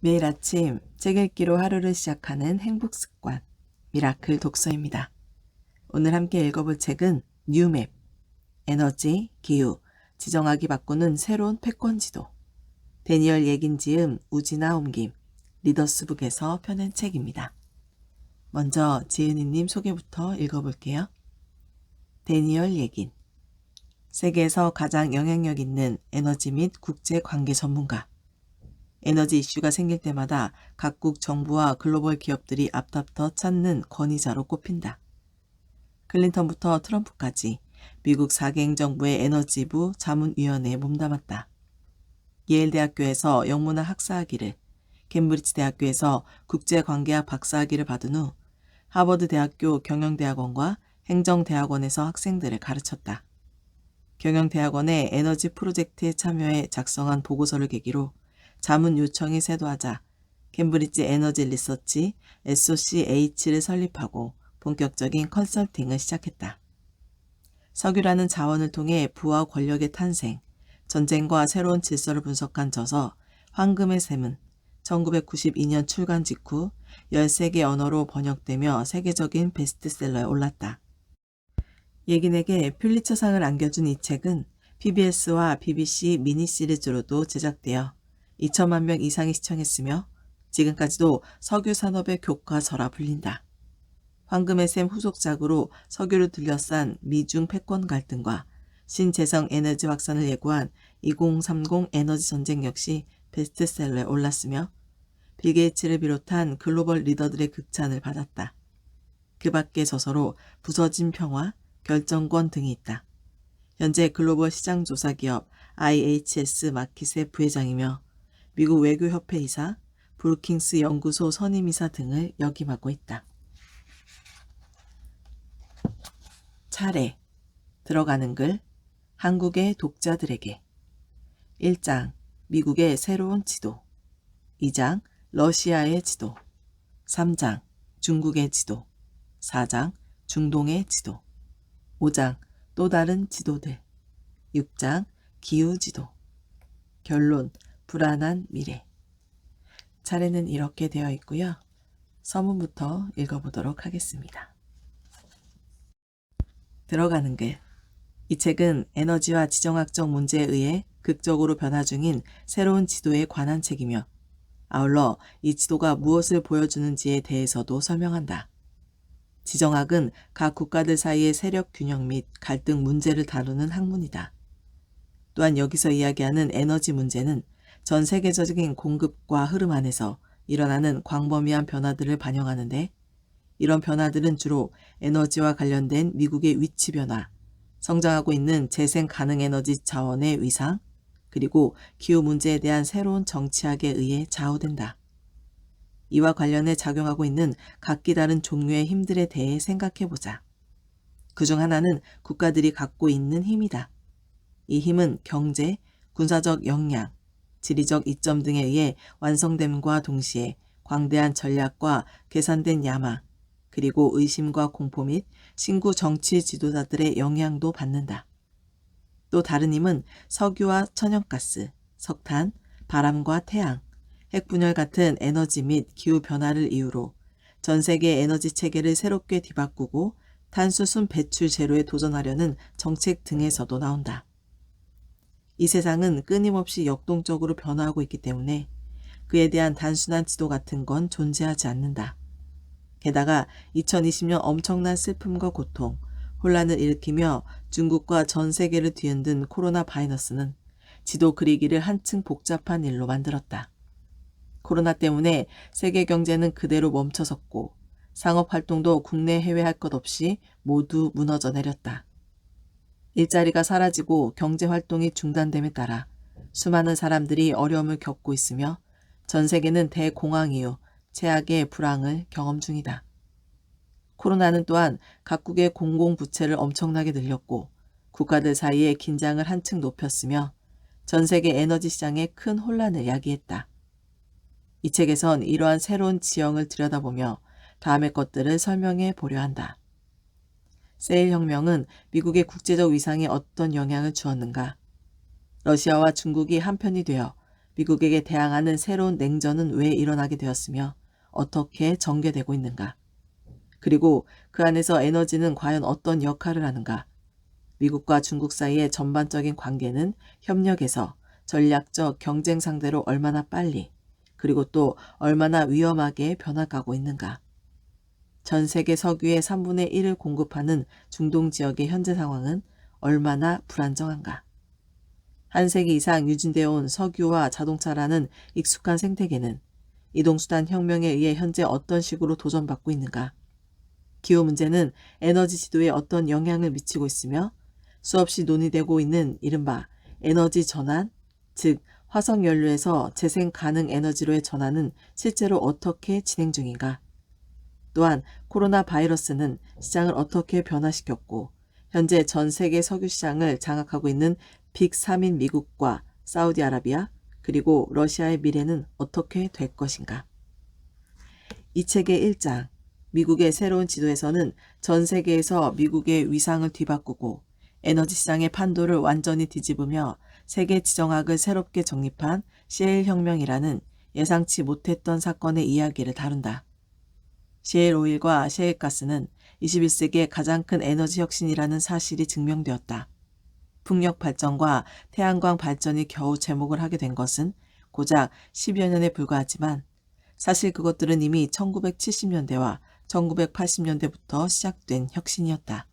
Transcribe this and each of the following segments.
매일 아침 책 읽기로 하루를 시작하는 행복 습관, 미라클 독서입니다. 오늘 함께 읽어볼 책은 뉴맵, 에너지, 기후, 지정학이 바꾸는 새로운 패권 지도, 데니얼 예긴 지음, 우진아 옮김, 리더스북에서 펴낸 책입니다. 먼저 지은이님 소개부터 읽어볼게요. 데니얼 예긴, 세계에서 가장 영향력 있는 에너지 및 국제관계 전문가. 에너지 이슈가 생길 때마다 각국 정부와 글로벌 기업들이 앞다퉈 찾는 권위자로 꼽힌다. 클린턴부터 트럼프까지 미국 4개 행정부의 에너지부 자문위원회에 몸담았다. 예일대학교에서 영문학 학사학위를, 캠브리지 대학교에서 국제관계학 박사학위를 받은 후 하버드 대학교 경영대학원과 행정대학원에서 학생들을 가르쳤다. 경영대학원의 에너지 프로젝트에 참여해 작성한 보고서를 계기로 자문 요청이 쇄도하자 캠브리지 에너지 리서치 SOCH를 설립하고 본격적인 컨설팅을 시작했다. 석유라는 자원을 통해 부와 권력의 탄생, 전쟁과 새로운 질서를 분석한 저서 황금의 샘은 1992년 출간 직후 13개 언어로 번역되며 세계적인 베스트셀러에 올랐다. 예긴에게 퓰리처상을 안겨준 이 책은 PBS와 BBC 미니 시리즈로도 제작되어 2천만 명 이상이 시청했으며 지금까지도 석유 산업의 교과서라 불린다. 황금의 샘 후속작으로 석유를 둘러싼 미중 패권 갈등과 신재생 에너지 확산을 예고한 2030 에너지 전쟁 역시 베스트셀러에 올랐으며 빌 게이츠를 비롯한 글로벌 리더들의 극찬을 받았다. 그 밖의 저서로 부서진 평화, 결정권 등이 있다. 현재 글로벌 시장조사기업 IHS 마킷의 부회장이며 미국 외교협회 이사, 브루킹스 연구소 선임이사 등을 역임하고 있다. 차례, 들어가는 글, 한국의 독자들에게 1장, 미국의 새로운 지도 2장, 러시아의 지도 3장, 중국의 지도 4장, 중동의 지도 5장, 또 다른 지도들 6장, 기후지도 결론, 불안한 미래. 차례는 이렇게 되어 있고요. 서문부터 읽어보도록 하겠습니다. 들어가는 글. 이 책은 에너지와 지정학적 문제에 의해 극적으로 변화 중인 새로운 지도에 관한 책이며 아울러 이 지도가 무엇을 보여주는지에 대해서도 설명한다. 지정학은 각 국가들 사이의 세력 균형 및 갈등 문제를 다루는 학문이다. 또한 여기서 이야기하는 에너지 문제는 전 세계적인 공급과 흐름 안에서 일어나는 광범위한 변화들을 반영하는데 이런 변화들은 주로 에너지와 관련된 미국의 위치 변화, 성장하고 있는 재생 가능 에너지 자원의 위상, 그리고 기후 문제에 대한 새로운 정치학에 의해 좌우된다. 이와 관련해 작용하고 있는 각기 다른 종류의 힘들에 대해 생각해보자. 그중 하나는 국가들이 갖고 있는 힘이다. 이 힘은 경제, 군사적 역량, 지리적 이점 등에 의해 완성됨과 동시에 광대한 전략과 계산된 야망, 그리고 의심과 공포 및 신구 정치 지도자들의 영향도 받는다. 또 다른 힘은 석유와 천연가스, 석탄, 바람과 태양, 핵분열 같은 에너지 및 기후 변화를 이유로 전 세계 에너지 체계를 새롭게 뒤바꾸고 탄소순 배출 제로에 도전하려는 정책 등에서도 나온다. 이 세상은 끊임없이 역동적으로 변화하고 있기 때문에 그에 대한 단순한 지도 같은 건 존재하지 않는다. 게다가 2020년 엄청난 슬픔과 고통, 혼란을 일으키며 중국과 전 세계를 뒤흔든 코로나 바이러스는 지도 그리기를 한층 복잡한 일로 만들었다. 코로나 때문에 세계 경제는 그대로 멈춰섰고 상업 활동도 국내 해외 할 것 없이 모두 무너져 내렸다. 일자리가 사라지고 경제 활동이 중단됨에 따라 수많은 사람들이 어려움을 겪고 있으며 전 세계는 대공황 이후 최악의 불황을 경험 중이다. 코로나는 또한 각국의 공공부채를 엄청나게 늘렸고 국가들 사이의 긴장을 한층 높였으며 전 세계 에너지 시장에 큰 혼란을 야기했다. 이 책에선 이러한 새로운 지형을 들여다보며 다음의 것들을 설명해 보려 한다. 세일 혁명은 미국의 국제적 위상에 어떤 영향을 주었는가? 러시아와 중국이 한편이 되어 미국에게 대항하는 새로운 냉전은 왜 일어나게 되었으며 어떻게 전개되고 있는가? 그리고 그 안에서 에너지는 과연 어떤 역할을 하는가? 미국과 중국 사이의 전반적인 관계는 협력에서 전략적 경쟁 상대로 얼마나 빨리, 그리고 또 얼마나 위험하게 변화가고 있는가? 전 세계 석유의 3분의 1을 공급하는 중동 지역의 현재 상황은 얼마나 불안정한가? 한 세기 이상 유진되어 온 석유와 자동차라는 익숙한 생태계는 이동수단 혁명에 의해 현재 어떤 식으로 도전받고 있는가? 기후 문제는 에너지 지도에 어떤 영향을 미치고 있으며 수없이 논의되고 있는 이른바 에너지 전환, 즉 화석연료에서 재생 가능 에너지로의 전환은 실제로 어떻게 진행 중인가? 또한 코로나 바이러스는 시장을 어떻게 변화시켰고 현재 전 세계 석유 시장을 장악하고 있는 빅3인 미국과 사우디아라비아 그리고 러시아의 미래는 어떻게 될 것인가? 이 책의 1장 미국의 새로운 지도에서는 전 세계에서 미국의 위상을 뒤바꾸고 에너지 시장의 판도를 완전히 뒤집으며 세계 지정학을 새롭게 정립한 셰일 혁명이라는 예상치 못했던 사건의 이야기를 다룬다. 셰일 오일과 셰일 가스는 21세기의 가장 큰 에너지 혁신이라는 사실이 증명되었다. 풍력 발전과 태양광 발전이 겨우 제목을 하게 된 것은 고작 10여 년에 불과하지만 사실 그것들은 이미 1970년대와 1980년대부터 시작된 혁신이었다.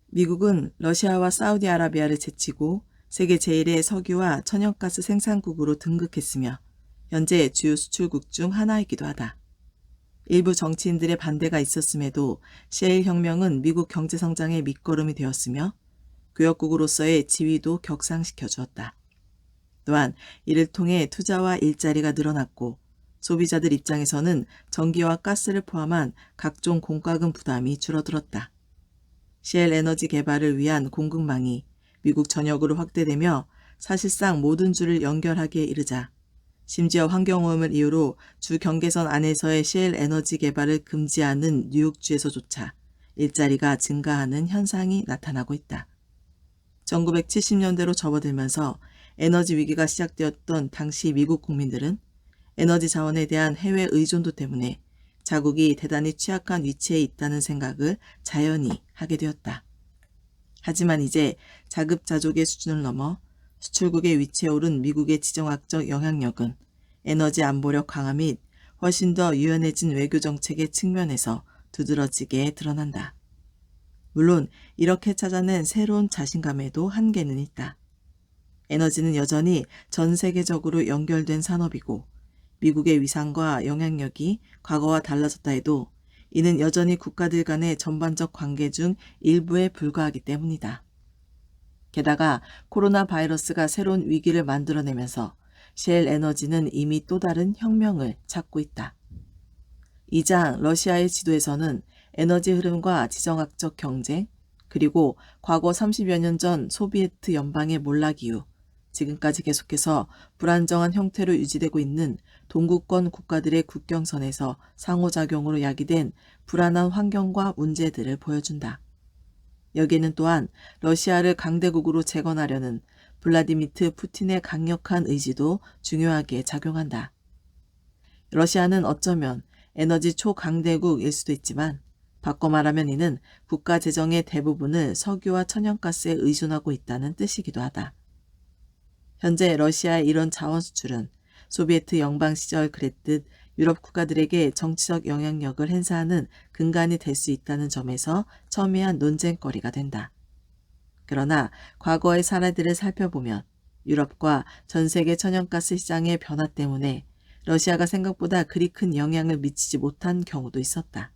미국은 러시아와 사우디아라비아를 제치고 세계 제1의 석유와 천연가스 생산국으로 등극했으며 현재 주요 수출국 중 하나이기도 하다. 일부 정치인들의 반대가 있었음에도 셰일 혁명은 미국 경제 성장의 밑거름이 되었으며 교역국으로서의 지위도 격상시켜 주었다. 또한 이를 통해 투자와 일자리가 늘어났고 소비자들 입장에서는 전기와 가스를 포함한 각종 공과금 부담이 줄어들었다. 셰일 에너지 개발을 위한 공급망이 미국 전역으로 확대되며 사실상 모든 주를 연결하기에 이르자 심지어 환경오염을 이유로 주 경계선 안에서의 셰일 에너지 개발을 금지하는 뉴욕주에서조차 일자리가 증가하는 현상이 나타나고 있다. 1970년대로 접어들면서 에너지 위기가 시작되었던 당시 미국 국민들은 에너지 자원에 대한 해외 의존도 때문에 자국이 대단히 취약한 위치에 있다는 생각을 자연히 하게 되었다. 하지만 이제 자급자족의 수준을 넘어 수출국의 위치에 오른 미국의 지정학적 영향력은 에너지 안보력 강화 및 훨씬 더 유연해진 외교정책의 측면에서 두드러지게 드러난다. 물론 이렇게 찾아낸 새로운 자신감에도 한계는 있다. 에너지는 여전히 전 세계적으로 연결된 산업이고 미국의 위상과 영향력이 과거와 달라졌다 해도 이는 여전히 국가들 간의 전반적 관계 중 일부에 불과하기 때문이다. 게다가 코로나 바이러스가 새로운 위기를 만들어내면서 셰일 에너지는 이미 또 다른 혁명을 찾고 있다. 2장 러시아의 지도에서는 에너지 흐름과 지정학적 경쟁, 그리고 과거 30여 년 전 소비에트 연방의 몰락 이후 지금까지 계속해서 불안정한 형태로 유지되고 있는 동구권 국가들의 국경선에서 상호작용으로 야기된 불안한 환경과 문제들을 보여준다. 여기에는 또한 러시아를 강대국으로 재건하려는 블라디미트 푸틴의 강력한 의지도 중요하게 작용한다. 러시아는 어쩌면 에너지 초강대국일 수도 있지만 바꿔 말하면 이는 국가 재정의 대부분을 석유와 천연가스에 의존하고 있다는 뜻이기도 하다. 현재 러시아의 이런 자원 수출은 소비에트 연방 시절 그랬듯 유럽 국가들에게 정치적 영향력을 행사하는 근간이 될 수 있다는 점에서 첨예한 논쟁거리가 된다. 그러나 과거의 사례들을 살펴보면 유럽과 전 세계 천연가스 시장의 변화 때문에 러시아가 생각보다 그리 큰 영향을 미치지 못한 경우도 있었다.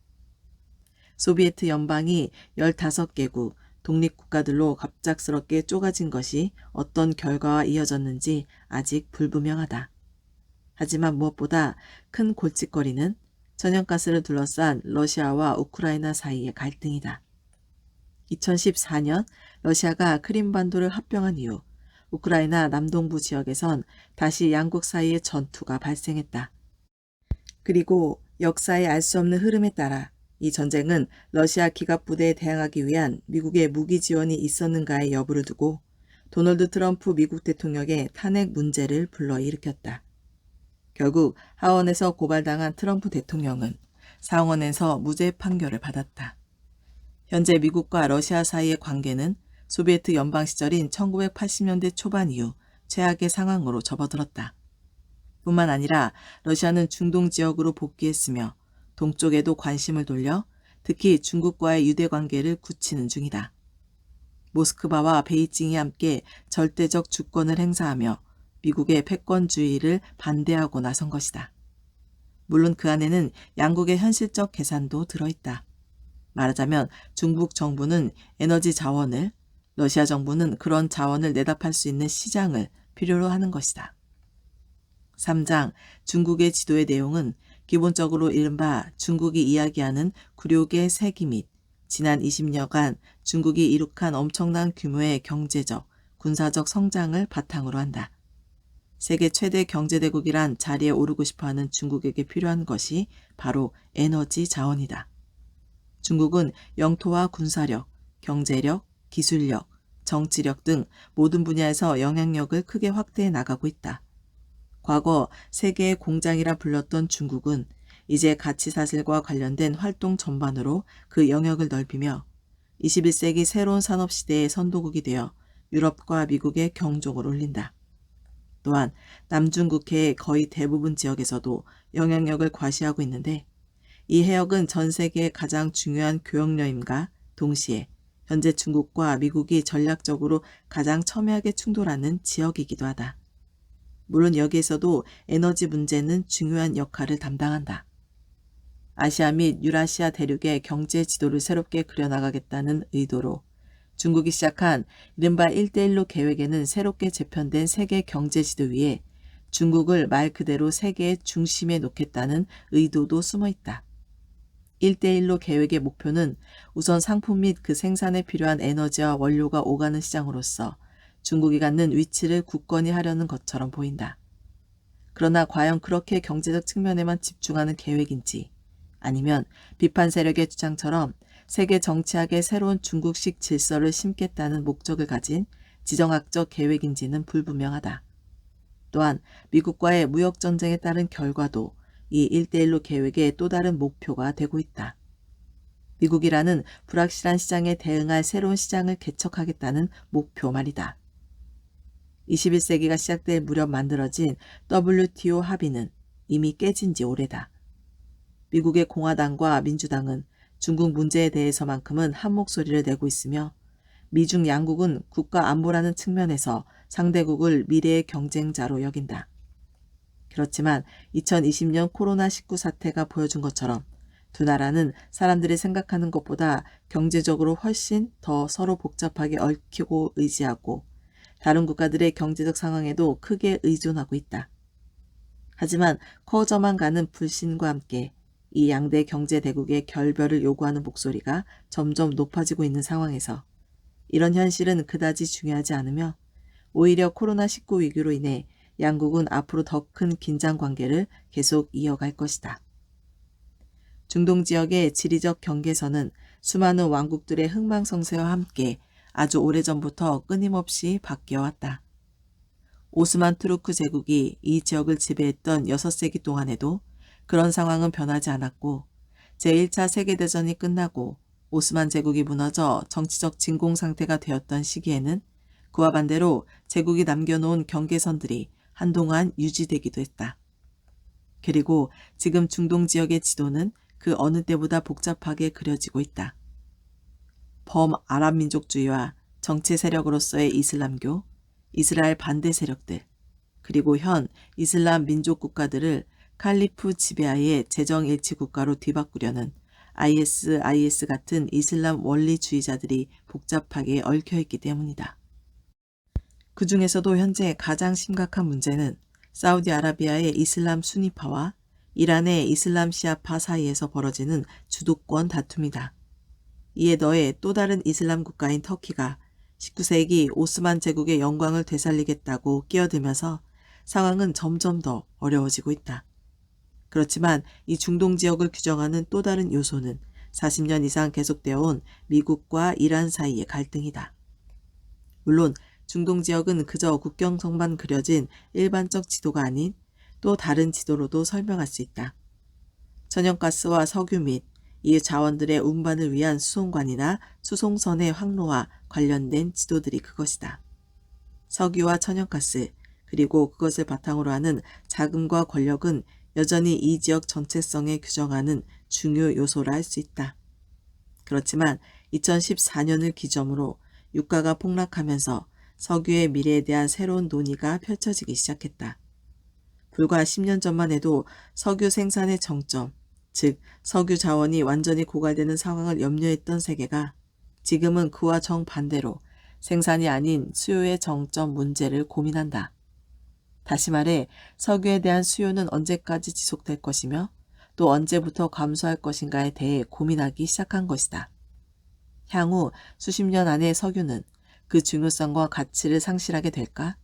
소비에트 연방이 15개국 독립국가들로 갑작스럽게 쪼가진 것이 어떤 결과와 이어졌는지 아직 불분명하다. 하지만 무엇보다 큰 골칫거리는 천연가스를 둘러싼 러시아와 우크라이나 사이의 갈등이다. 2014년 러시아가 크림반도를 합병한 이후 우크라이나 남동부 지역에선 다시 양국 사이의 전투가 발생했다. 그리고 역사의 알 수 없는 흐름에 따라 이 전쟁은 러시아 기갑부대에 대항하기 위한 미국의 무기 지원이 있었는가의 여부를 두고 도널드 트럼프 미국 대통령의 탄핵 문제를 불러일으켰다. 결국 하원에서 고발당한 트럼프 대통령은 상원에서 무죄 판결을 받았다. 현재 미국과 러시아 사이의 관계는 소비에트 연방 시절인 1980년대 초반 이후 최악의 상황으로 접어들었다. 뿐만 아니라 러시아는 중동 지역으로 복귀했으며 동쪽에도 관심을 돌려 특히 중국과의 유대 관계를 굳히는 중이다. 모스크바와 베이징이 함께 절대적 주권을 행사하며 미국의 패권주의를 반대하고 나선 것이다. 물론 그 안에는 양국의 현실적 계산도 들어있다. 말하자면 중국 정부는 에너지 자원을, 러시아 정부는 그런 자원을 내다팔 수 있는 시장을 필요로 하는 것이다. 3장 중국의 지도의 내용은 기본적으로 이른바 중국이 이야기하는 굴욕의 세기 및 지난 20여간 중국이 이룩한 엄청난 규모의 경제적, 군사적 성장을 바탕으로 한다. 세계 최대 경제대국이란 자리에 오르고 싶어하는 중국에게 필요한 것이 바로 에너지 자원이다. 중국은 영토와 군사력, 경제력, 기술력, 정치력 등 모든 분야에서 영향력을 크게 확대해 나가고 있다. 과거 세계의 공장이라 불렸던 중국은 이제 가치사슬과 관련된 활동 전반으로 그 영역을 넓히며 21세기 새로운 산업시대의 선도국이 되어 유럽과 미국의 경종을 울린다. 또한 남중국해의 거의 대부분 지역에서도 영향력을 과시하고 있는데 이 해역은 전 세계의 가장 중요한 교역로임과 동시에 현재 중국과 미국이 전략적으로 가장 첨예하게 충돌하는 지역이기도 하다. 물론 여기에서도 에너지 문제는 중요한 역할을 담당한다. 아시아 및 유라시아 대륙의 경제 지도를 새롭게 그려나가겠다는 의도로 중국이 시작한 이른바 1대1로 계획에는 새롭게 재편된 세계 경제 지도 위에 중국을 말 그대로 세계의 중심에 놓겠다는 의도도 숨어 있다. 1대1로 계획의 목표는 우선 상품 및 그 생산에 필요한 에너지와 원료가 오가는 시장으로서 중국이 갖는 위치를 굳건히 하려는 것처럼 보인다. 그러나 과연 그렇게 경제적 측면에만 집중하는 계획인지 아니면 비판 세력의 주장처럼 세계 정치학의 새로운 중국식 질서를 심겠다는 목적을 가진 지정학적 계획인지는 불분명하다. 또한 미국과의 무역전쟁에 따른 결과도 이 1대1로 계획의 또 다른 목표가 되고 있다. 미국이라는 불확실한 시장에 대응할 새로운 시장을 개척하겠다는 목표 말이다. 21세기가 시작될 무렵 만들어진 WTO 합의는 이미 깨진 지 오래다. 미국의 공화당과 민주당은 중국 문제에 대해서만큼은 한 목소리를 내고 있으며 미중 양국은 국가 안보라는 측면에서 상대국을 미래의 경쟁자로 여긴다. 그렇지만 2020년 코로나19 사태가 보여준 것처럼 두 나라는 사람들이 생각하는 것보다 경제적으로 훨씬 더 서로 복잡하게 얽히고 의지하고 다른 국가들의 경제적 상황에도 크게 의존하고 있다. 하지만 커져만 가는 불신과 함께 이 양대 경제대국의 결별을 요구하는 목소리가 점점 높아지고 있는 상황에서 이런 현실은 그다지 중요하지 않으며 오히려 코로나19 위기로 인해 양국은 앞으로 더 큰 긴장 관계를 계속 이어갈 것이다. 중동 지역의 지리적 경계선은 수많은 왕국들의 흥망성쇠와 함께 아주 오래전부터 끊임없이 바뀌어왔다. 오스만 투르크 제국이 이 지역을 지배했던 6세기 동안에도 그런 상황은 변하지 않았고 제1차 세계대전이 끝나고 오스만 제국이 무너져 정치적 진공 상태가 되었던 시기에는 그와 반대로 제국이 남겨놓은 경계선들이 한동안 유지되기도 했다. 그리고 지금 중동 지역의 지도는 그 어느 때보다 복잡하게 그려지고 있다. 범아랍 민족주의와 정치 세력으로서의 이슬람교, 이스라엘 반대 세력들, 그리고 현 이슬람 민족 국가들을 칼리프 지배하의 재정일치 국가로 뒤바꾸려는 IS 같은 이슬람 원리주의자들이 복잡하게 얽혀있기 때문이다. 그 중에서도 현재 가장 심각한 문제는 사우디아라비아의 이슬람 수니파와 이란의 이슬람 시아파 사이에서 벌어지는 주도권 다툼이다. 이에 더해 또 다른 이슬람 국가인 터키가 19세기 오스만 제국의 영광을 되살리겠다고 끼어들면서 상황은 점점 더 어려워지고 있다. 그렇지만 이 중동 지역을 규정하는 또 다른 요소는 40년 이상 계속되어 온 미국과 이란 사이의 갈등이다. 물론 중동 지역은 그저 국경선만 그려진 일반적 지도가 아닌 또 다른 지도로도 설명할 수 있다. 천연가스와 석유 및 이 자원들의 운반을 위한 수송관이나 수송선의 항로와 관련된 지도들이 그것이다. 석유와 천연가스 그리고 그것을 바탕으로 하는 자금과 권력은 여전히 이 지역 정체성에 규정하는 중요 요소라 할 수 있다. 그렇지만 2014년을 기점으로 유가가 폭락하면서 석유의 미래에 대한 새로운 논의가 펼쳐지기 시작했다. 불과 10년 전만 해도 석유 생산의 정점, 즉 석유 자원이 완전히 고갈되는 상황을 염려했던 세계가 지금은 그와 정반대로 생산이 아닌 수요의 정점 문제를 고민한다. 다시 말해 석유에 대한 수요는 언제까지 지속될 것이며 또 언제부터 감소할 것인가에 대해 고민하기 시작한 것이다. 향후 수십 년 안에 석유는 그 중요성과 가치를 상실하게 될까?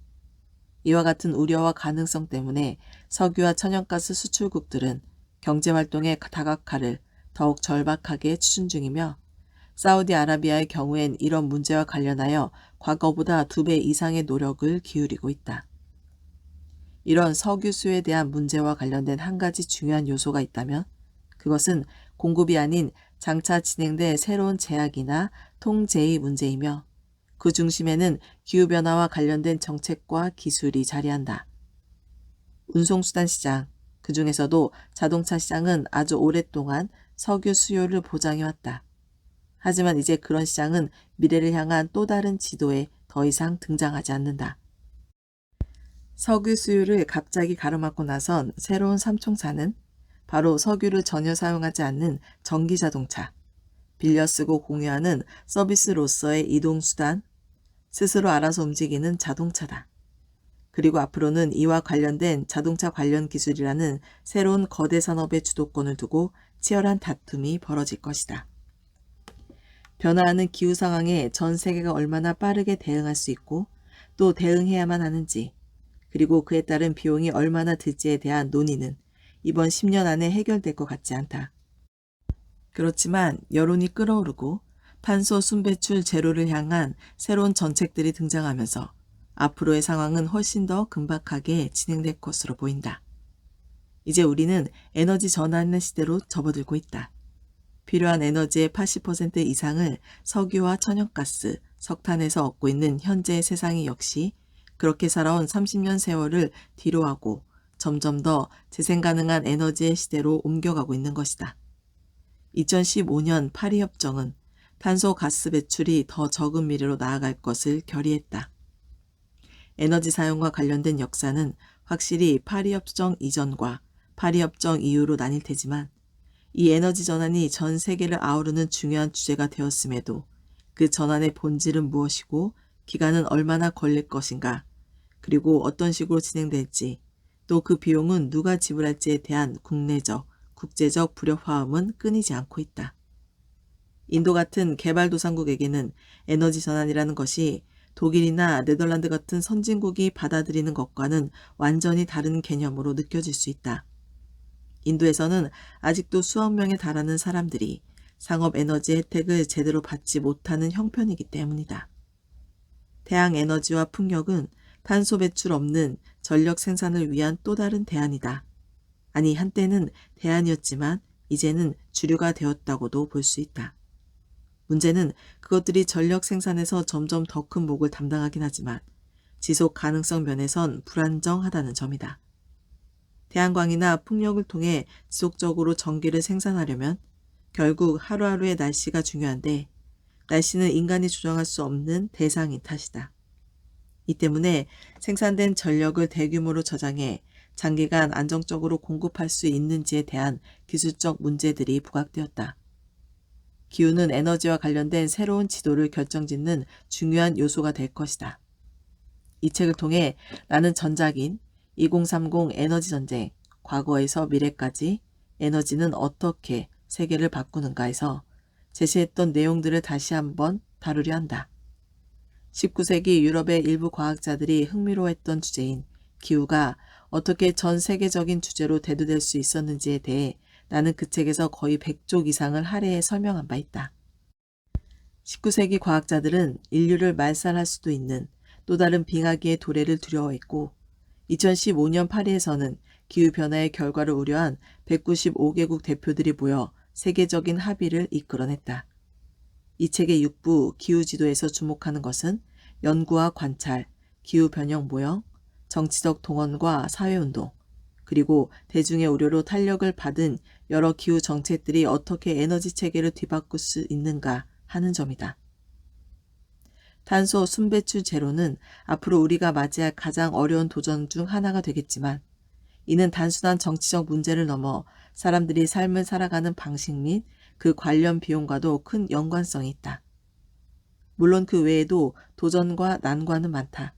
이와 같은 우려와 가능성 때문에 석유와 천연가스 수출국들은 경제활동의 다각화를 더욱 절박하게 추진 중이며 사우디아라비아의 경우엔 이런 문제와 관련하여 과거보다 2배 이상의 노력을 기울이고 있다. 이런 석유 수요에 대한 문제와 관련된 한 가지 중요한 요소가 있다면 그것은 공급이 아닌 장차 진행될 새로운 제약이나 통제의 문제이며 그 중심에는 기후변화와 관련된 정책과 기술이 자리한다. 운송수단 시장, 그 중에서도 자동차 시장은 아주 오랫동안 석유 수요를 보장해왔다. 하지만 이제 그런 시장은 미래를 향한 또 다른 지도에 더 이상 등장하지 않는다. 석유 수요를 갑자기 가로막고 나선 새로운 삼총사는 바로 석유를 전혀 사용하지 않는 전기자동차, 빌려 쓰고 공유하는 서비스로서의 이동수단, 스스로 알아서 움직이는 자동차다. 그리고 앞으로는 이와 관련된 자동차 관련 기술이라는 새로운 거대 산업의 주도권을 두고 치열한 다툼이 벌어질 것이다. 변화하는 기후 상황에 전 세계가 얼마나 빠르게 대응할 수 있고 또 대응해야만 하는지 그리고 그에 따른 비용이 얼마나 들지에 대한 논의는 이번 10년 안에 해결될 것 같지 않다. 그렇지만 여론이 끓어오르고 탄소 순배출 제로를 향한 새로운 정책들이 등장하면서 앞으로의 상황은 훨씬 더 긴박하게 진행될 것으로 보인다. 이제 우리는 에너지 전환의 시대로 접어들고 있다. 필요한 에너지의 80% 이상을 석유와 천연가스, 석탄에서 얻고 있는 현재의 세상이 역시 그렇게 살아온 30년 세월을 뒤로하고 점점 더 재생 가능한 에너지의 시대로 옮겨가고 있는 것이다. 2015년 파리협정은 탄소 가스 배출이 더 적은 미래로 나아갈 것을 결의했다. 에너지 사용과 관련된 역사는 확실히 파리협정 이전과 파리협정 이후로 나뉠 테지만 이 에너지 전환이 전 세계를 아우르는 중요한 주제가 되었음에도 그 전환의 본질은 무엇이고 기간은 얼마나 걸릴 것인가 그리고 어떤 식으로 진행될지 또 그 비용은 누가 지불할지에 대한 국내적, 국제적 불협화음은 끊이지 않고 있다. 인도 같은 개발도상국에게는 에너지 전환이라는 것이 독일이나 네덜란드 같은 선진국이 받아들이는 것과는 완전히 다른 개념으로 느껴질 수 있다. 인도에서는 아직도 수억 명에 달하는 사람들이 상업 에너지 혜택을 제대로 받지 못하는 형편이기 때문이다. 태양 에너지와 풍력은 탄소 배출 없는 전력 생산을 위한 또 다른 대안이다. 아니, 한때는 대안이었지만 이제는 주류가 되었다고도 볼 수 있다. 문제는 그것들이 전력 생산에서 점점 더 큰 몫을 담당하긴 하지만 지속 가능성 면에선 불안정하다는 점이다. 태양광이나 풍력을 통해 지속적으로 전기를 생산하려면 결국 하루하루의 날씨가 중요한데 날씨는 인간이 조정할 수 없는 대상인 탓이다. 이 때문에 생산된 전력을 대규모로 저장해 장기간 안정적으로 공급할 수 있는지에 대한 기술적 문제들이 부각되었다. 기후는 에너지와 관련된 새로운 지도를 결정짓는 중요한 요소가 될 것이다. 이 책을 통해 나는 전작인 2030 에너지 전쟁, 과거에서 미래까지 에너지는 어떻게 세계를 바꾸는가에서 제시했던 내용들을 다시 한번 다루려 한다. 19세기 유럽의 일부 과학자들이 흥미로워했던 주제인 기후가 어떻게 전 세계적인 주제로 대두될 수 있었는지에 대해 나는 그 책에서 거의 100쪽 이상을 할애해 설명한 바 있다. 19세기 과학자들은 인류를 말살할 수도 있는 또 다른 빙하기의 도래를 두려워했고 2015년 파리에서는 기후변화의 결과를 우려한 195개국 대표들이 모여 세계적인 합의를 이끌어냈다. 이 책의 6부 기후지도에서 주목하는 것은 연구와 관찰, 기후변형 모형, 정치적 동원과 사회운동, 그리고 대중의 우려로 탄력을 받은 여러 기후 정책들이 어떻게 에너지 체계를 뒤바꿀 수 있는가 하는 점이다. 탄소 순배출 제로는 앞으로 우리가 맞이할 가장 어려운 도전 중 하나가 되겠지만 이는 단순한 정치적 문제를 넘어 사람들이 삶을 살아가는 방식 및 그 관련 비용과도 큰 연관성이 있다. 물론 그 외에도 도전과 난관은 많다.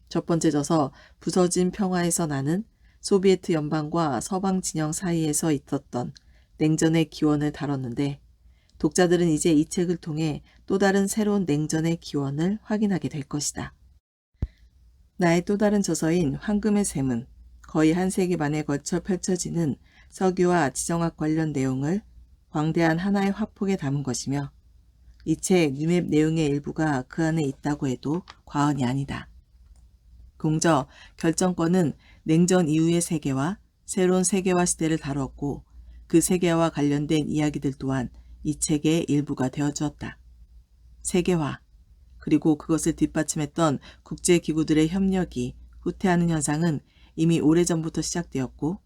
첫 번째 져서 부서진 평화에서 나는 소비에트 연방과 서방 진영 사이에서 있었던 냉전의 기원을 다뤘는데 독자들은 이제 이 책을 통해 또 다른 새로운 냉전의 기원을 확인하게 될 것이다. 나의 또 다른 저서인 황금의 샘은 거의 한 세기 만에 걸쳐 펼쳐지는 석유와 지정학 관련 내용을 광대한 하나의 화폭에 담은 것이며 이 책 뉴맵 내용의 일부가 그 안에 있다고 해도 과언이 아니다. 공저 결정권은 냉전 이후의 세계와 새로운 세계화 시대를 다루었고 그 세계화와 관련된 이야기들 또한 이 책의 일부가 되어주었다. 세계화, 그리고 그것을 뒷받침했던 국제기구들의 협력이 후퇴하는 현상은 이미 오래전부터 시작되었고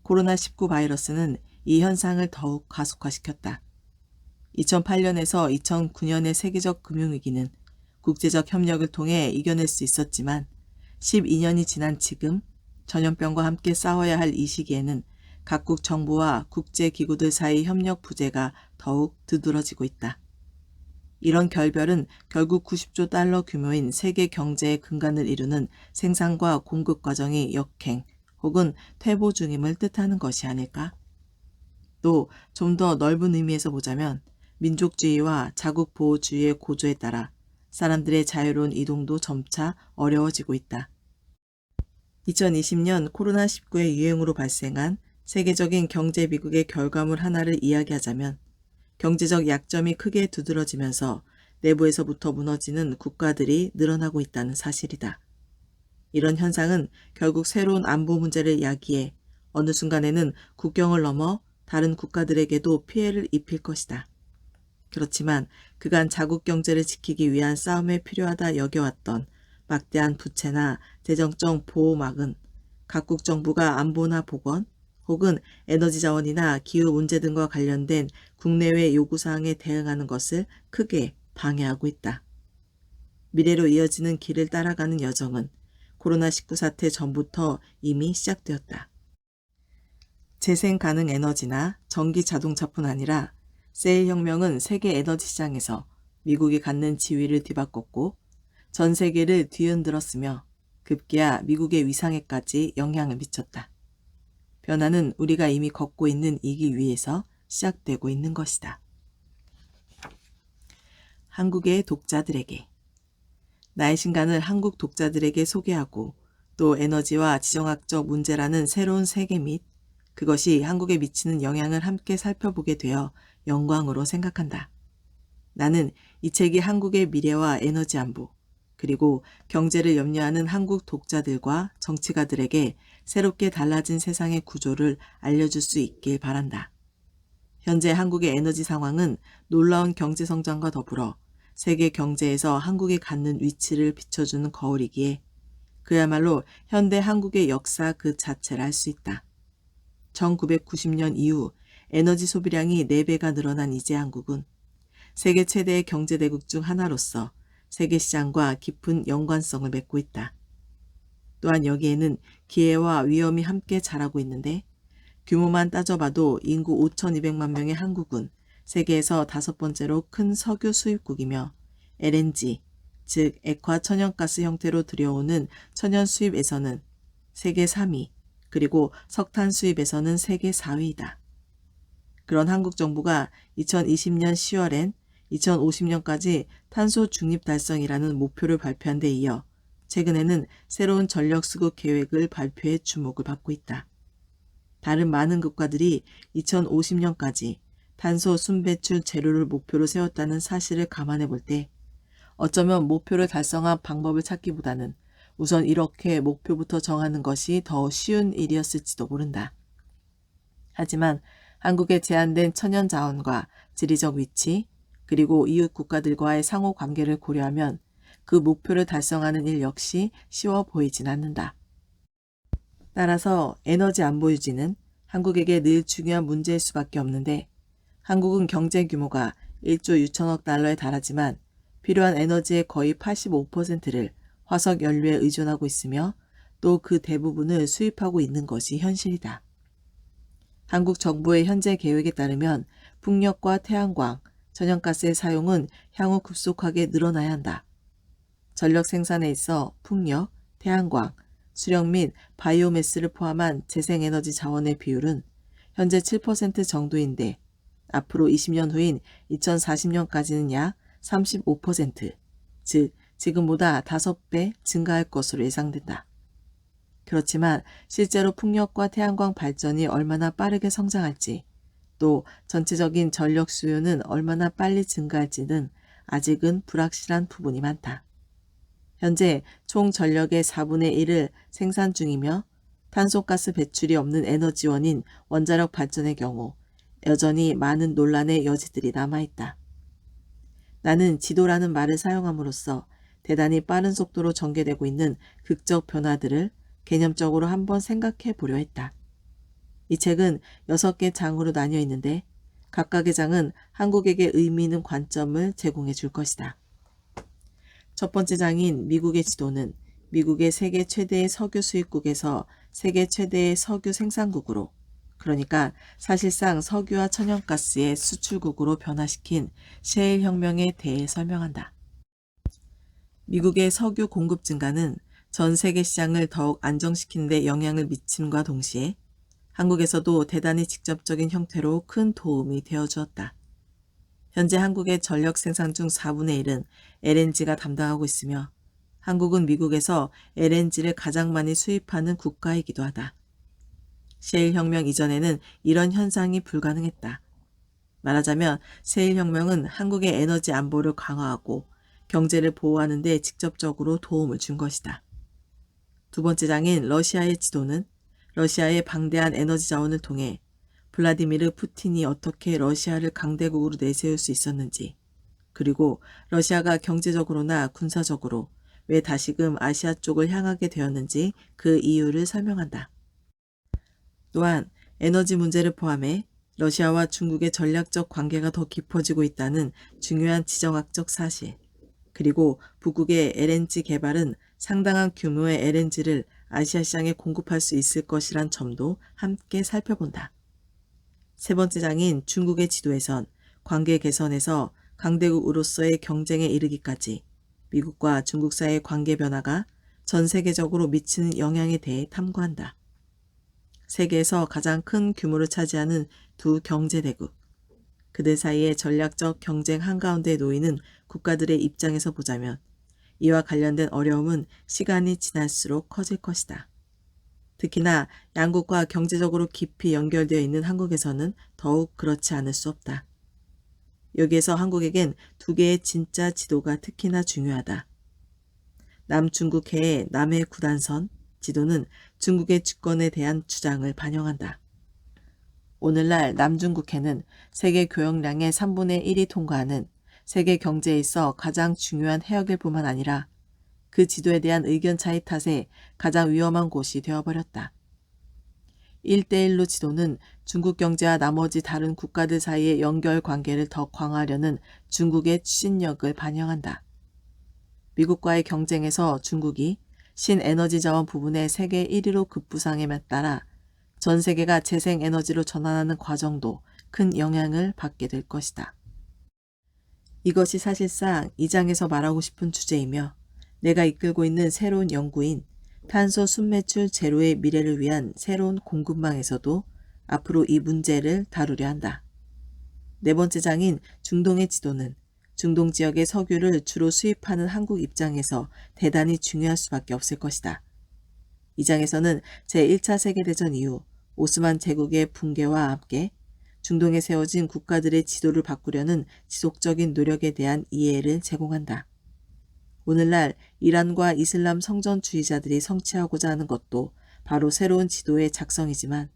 코로나19 바이러스는 이 현상을 더욱 가속화시켰다. 2008년에서 2009년의 세계적 금융위기는 국제적 협력을 통해 이겨낼 수 있었지만 12년이 지난 지금 전염병과 함께 싸워야 할 이 시기에는 각국 정부와 국제기구들 사이 협력 부재가 더욱 두드러지고 있다. 이런 결별은 결국 90조 달러 규모인 세계 경제의 근간을 이루는 생산과 공급 과정이 역행 혹은 퇴보 중임을 뜻하는 것이 아닐까? 또 좀 더 넓은 의미에서 보자면 민족주의와 자국보호주의의 고조에 따라 사람들의 자유로운 이동도 점차 어려워지고 있다. 2020년 코로나19의 유행으로 발생한 세계적인 경제 비극의 결과물 하나를 이야기하자면 경제적 약점이 크게 두드러지면서 내부에서부터 무너지는 국가들이 늘어나고 있다는 사실이다. 이런 현상은 결국 새로운 안보 문제를 야기해 어느 순간에는 국경을 넘어 다른 국가들에게도 피해를 입힐 것이다. 그렇지만 그간 자국 경제를 지키기 위한 싸움에 필요하다 여겨왔던 막대한 부채나 재정적 보호막은 각국 정부가 안보나 보건 혹은 에너지 자원이나 기후 문제 등과 관련된 국내외 요구사항에 대응하는 것을 크게 방해하고 있다. 미래로 이어지는 길을 따라가는 여정은 코로나19 사태 전부터 이미 시작되었다. 재생 가능 에너지나 전기 자동차뿐 아니라 세일 혁명은 세계 에너지 시장에서 미국이 갖는 지위를 뒤바꿨고 전 세계를 뒤흔들었으며 급기야 미국의 위상에까지 영향을 미쳤다. 변화는 우리가 이미 걷고 있는 이 길 위에서 시작되고 있는 것이다. 한국의 독자들에게 나의 신간을 한국 독자들에게 소개하고 또 에너지와 지정학적 문제라는 새로운 세계 및 그것이 한국에 미치는 영향을 함께 살펴보게 되어 영광으로 생각한다. 나는 이 책이 한국의 미래와 에너지 안보, 그리고 경제를 염려하는 한국 독자들과 정치가들에게 새롭게 달라진 세상의 구조를 알려줄 수 있길 바란다. 현재 한국의 에너지 상황은 놀라운 경제 성장과 더불어 세계 경제에서 한국이 갖는 위치를 비춰주는 거울이기에 그야말로 현대 한국의 역사 그 자체를 알 수 있다. 1990년 이후 에너지 소비량이 4배가 늘어난 이제 한국은 세계 최대의 경제대국 중 하나로서 세계 시장과 깊은 연관성을 맺고 있다. 또한 여기에는 기회와 위험이 함께 자라고 있는데 규모만 따져봐도 인구 5,200만 명의 한국은 세계에서 5번째로 큰 석유 수입국이며 LNG, 즉 액화 천연가스 형태로 들여오는 천연 수입에서는 세계 3위, 그리고 석탄 수입에서는 세계 4위이다. 그런 한국 정부가 2020년 10월엔 2050년까지 탄소 중립 달성이라는 목표를 발표한 데 이어 최근에는 새로운 전력 수급 계획을 발표해 주목을 받고 있다. 다른 많은 국가들이 2050년까지 탄소 순배출 제로를 목표로 세웠다는 사실을 감안해 볼 때 어쩌면 목표를 달성한 방법을 찾기보다는 우선 이렇게 목표부터 정하는 것이 더 쉬운 일이었을지도 모른다. 하지만 한국의 제한된 천연 자원과 지리적 위치, 그리고 이웃 국가들과의 상호 관계를 고려하면 그 목표를 달성하는 일 역시 쉬워 보이진 않는다. 따라서 에너지 안보 유지는 한국에게 늘 중요한 문제일 수밖에 없는데, 한국은 경제 규모가 1조 6천억 달러에 달하지만 필요한 에너지의 거의 85%를 화석 연료에 의존하고 있으며 또 그 대부분을 수입하고 있는 것이 현실이다. 한국 정부의 현재 계획에 따르면 풍력과 태양광, 천연가스의 사용은 향후 급속하게 늘어나야 한다. 전력 생산에 있어 풍력, 태양광, 수력 및 바이오매스를 포함한 재생에너지 자원의 비율은 현재 7% 정도인데 앞으로 20년 후인 2040년까지는 약 35%, 즉 지금보다 5배 증가할 것으로 예상된다. 그렇지만 실제로 풍력과 태양광 발전이 얼마나 빠르게 성장할지, 또 전체적인 전력 수요는 얼마나 빨리 증가할지는 아직은 불확실한 부분이 많다. 현재 총 전력의 4분의 1을 생산 중이며 탄소가스 배출이 없는 에너지원인 원자력 발전의 경우 여전히 많은 논란의 여지들이 남아있다. 나는 지도라는 말을 사용함으로써 대단히 빠른 속도로 전개되고 있는 극적 변화들을 개념적으로 한번 생각해 보려 했다. 이 책은 6개 장으로 나뉘어 있는데 각각의 장은 한국에게 의미 있는 관점을 제공해 줄 것이다. 첫 번째 장인 미국의 지도는 미국의 세계 최대의 석유 수입국에서 세계 최대의 석유 생산국으로, 그러니까 사실상 석유와 천연가스의 수출국으로 변화시킨 셰일 혁명에 대해 설명한다. 미국의 석유 공급 증가는 전 세계 시장을 더욱 안정시키는 데 영향을 미침과 동시에 한국에서도 대단히 직접적인 형태로 큰 도움이 되어 주었다. 현재 한국의 전력 생산 중 4분의 1은 LNG가 담당하고 있으며 한국은 미국에서 LNG를 가장 많이 수입하는 국가이기도 하다. 셰일 혁명 이전에는 이런 현상이 불가능했다. 말하자면 셰일 혁명은 한국의 에너지 안보를 강화하고 경제를 보호하는 데 직접적으로 도움을 준 것이다. 두 번째 장인 러시아의 지도는 러시아의 방대한 에너지 자원을 통해 블라디미르 푸틴이 어떻게 러시아를 강대국으로 내세울 수 있었는지, 그리고 러시아가 경제적으로나 군사적으로 왜 다시금 아시아 쪽을 향하게 되었는지 그 이유를 설명한다. 또한 에너지 문제를 포함해 러시아와 중국의 전략적 관계가 더 깊어지고 있다는 중요한 지정학적 사실, 그리고 북극의 LNG 개발은 상당한 규모의 LNG를 아시아 시장에 공급할 수 있을 것이란 점도 함께 살펴본다. 세 번째 장인 중국의 지도에선 관계 개선에서 강대국으로서의 경쟁에 이르기까지 미국과 중국 사이의 관계 변화가 전 세계적으로 미치는 영향에 대해 탐구한다. 세계에서 가장 큰 규모를 차지하는 두 경제대국, 그들 사이의 전략적 경쟁 한가운데에 놓이는 국가들의 입장에서 보자면 이와 관련된 어려움은 시간이 지날수록 커질 것이다. 특히나 양국과 경제적으로 깊이 연결되어 있는 한국에서는 더욱 그렇지 않을 수 없다. 여기에서 한국에겐 두 개의 진짜 지도가 특히나 중요하다. 남중국해의 남해 구단선 지도는 중국의 주권에 대한 주장을 반영한다. 오늘날 남중국해는 세계 교역량의 3분의 1이 통과하는 세계 경제에 있어 가장 중요한 해역일 뿐만 아니라 그 지도에 대한 의견 차이 탓에 가장 위험한 곳이 되어버렸다. 1대1로 지도는 중국 경제와 나머지 다른 국가들 사이의 연결 관계를 더 강화하려는 중국의 추진력을 반영한다. 미국과의 경쟁에서 중국이 신에너지 자원 부분의 세계 1위로 급부상함에 따라 전 세계가 재생에너지로 전환하는 과정도 큰 영향을 받게 될 것이다. 이것이 사실상 이 장에서 말하고 싶은 주제이며 내가 이끌고 있는 새로운 연구인 탄소 순매출 제로의 미래를 위한 새로운 공급망에서도 앞으로 이 문제를 다루려 한다. 네 번째 장인 중동의 지도는 중동 지역의 석유를 주로 수입하는 한국 입장에서 대단히 중요할 수밖에 없을 것이다. 이 장에서는 제1차 세계대전 이후 오스만 제국의 붕괴와 함께 중동에 세워진 국가들의 지도를 바꾸려는 지속적인 노력에 대한 이해를 제공한다. 오늘날 이란과 이슬람 성전주의자들이 성취하고자 하는 것도 바로 새로운 지도의 작성이지만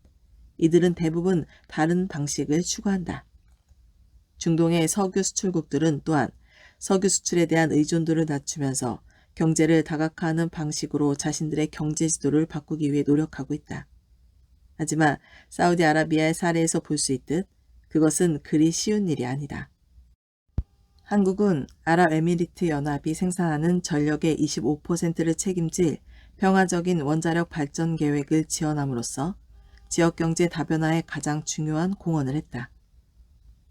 이들은 대부분 다른 방식을 추구한다. 중동의 석유 수출국들은 또한 석유 수출에 대한 의존도를 낮추면서 경제를 다각화하는 방식으로 자신들의 경제 지도를 바꾸기 위해 노력하고 있다. 하지만 사우디아라비아의 사례에서 볼 수 있듯 그것은 그리 쉬운 일이 아니다. 한국은 아랍에미리트 연합이 생산하는 전력의 25%를 책임질 평화적인 원자력 발전 계획을 지원함으로써 지역경제 다변화에 가장 중요한 공헌을 했다.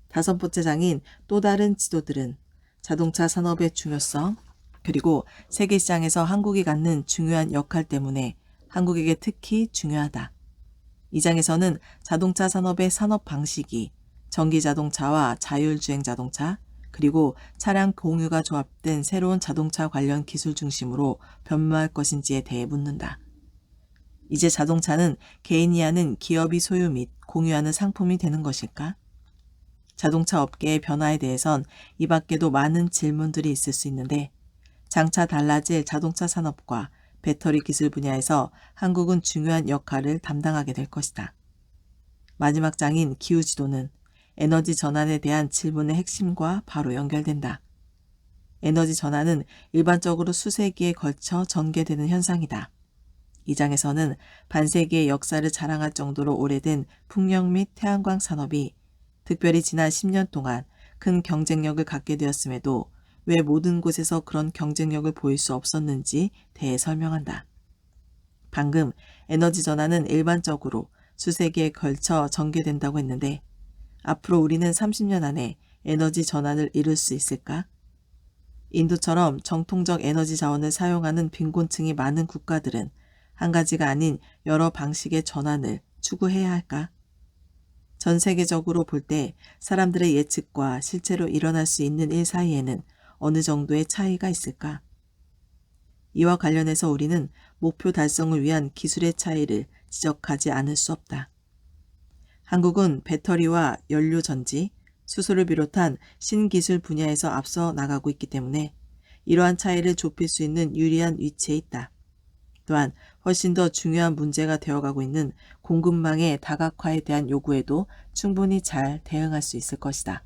다섯 번째 장인 또 다른 지도들은 자동차 산업의 중요성, 그리고 세계시장에서 한국이 갖는 중요한 역할 때문에 한국에게 특히 중요하다. 이 장에서는 자동차 산업의 산업 방식이 전기자동차와 자율주행자동차, 그리고 차량 공유가 조합된 새로운 자동차 관련 기술 중심으로 변모할 것인지에 대해 묻는다. 이제 자동차는 개인이 하는 기업이 소유 및 공유하는 상품이 되는 것일까? 자동차 업계의 변화에 대해선 이 밖에도 많은 질문들이 있을 수 있는데 장차 달라질 자동차 산업과 배터리 기술 분야에서 한국은 중요한 역할을 담당하게 될 것이다. 마지막 장인 기후지도는 에너지 전환에 대한 질문의 핵심과 바로 연결된다. 에너지 전환은 일반적으로 수세기에 걸쳐 전개되는 현상이다. 이 장에서는 반세기의 역사를 자랑할 정도로 오래된 풍력 및 태양광 산업이 특별히 지난 10년 동안 큰 경쟁력을 갖게 되었음에도 왜 모든 곳에서 그런 경쟁력을 보일 수 없었는지 대해 설명한다. 방금 에너지 전환은 일반적으로 수세기에 걸쳐 전개된다고 했는데 앞으로 우리는 30년 안에 에너지 전환을 이룰 수 있을까? 인도처럼 정통적 에너지 자원을 사용하는 빈곤층이 많은 국가들은 한 가지가 아닌 여러 방식의 전환을 추구해야 할까? 전 세계적으로 볼 때 사람들의 예측과 실제로 일어날 수 있는 일 사이에는 어느 정도의 차이가 있을까? 이와 관련해서 우리는 목표 달성을 위한 기술의 차이를 지적하지 않을 수 없다. 한국은 배터리와 연료전지, 수소를 비롯한 신기술 분야에서 앞서 나가고 있기 때문에 이러한 차이를 좁힐 수 있는 유리한 위치에 있다. 또한 훨씬 더 중요한 문제가 되어가고 있는 공급망의 다각화에 대한 요구에도 충분히 잘 대응할 수 있을 것이다.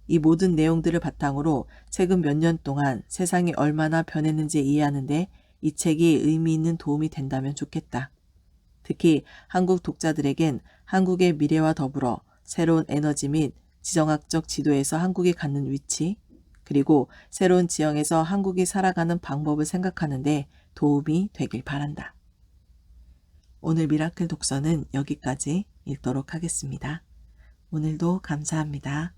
이 모든 내용들을 바탕으로 최근 몇 년 동안 세상이 얼마나 변했는지 이해하는데 이 책이 의미 있는 도움이 된다면 좋겠다. 특히 한국 독자들에겐 한국의 미래와 더불어 새로운 에너지 및 지정학적 지도에서 한국이 갖는 위치, 그리고 새로운 지형에서 한국이 살아가는 방법을 생각하는데 도움이 되길 바란다. 오늘 미라클 독서는 여기까지 읽도록 하겠습니다. 오늘도 감사합니다.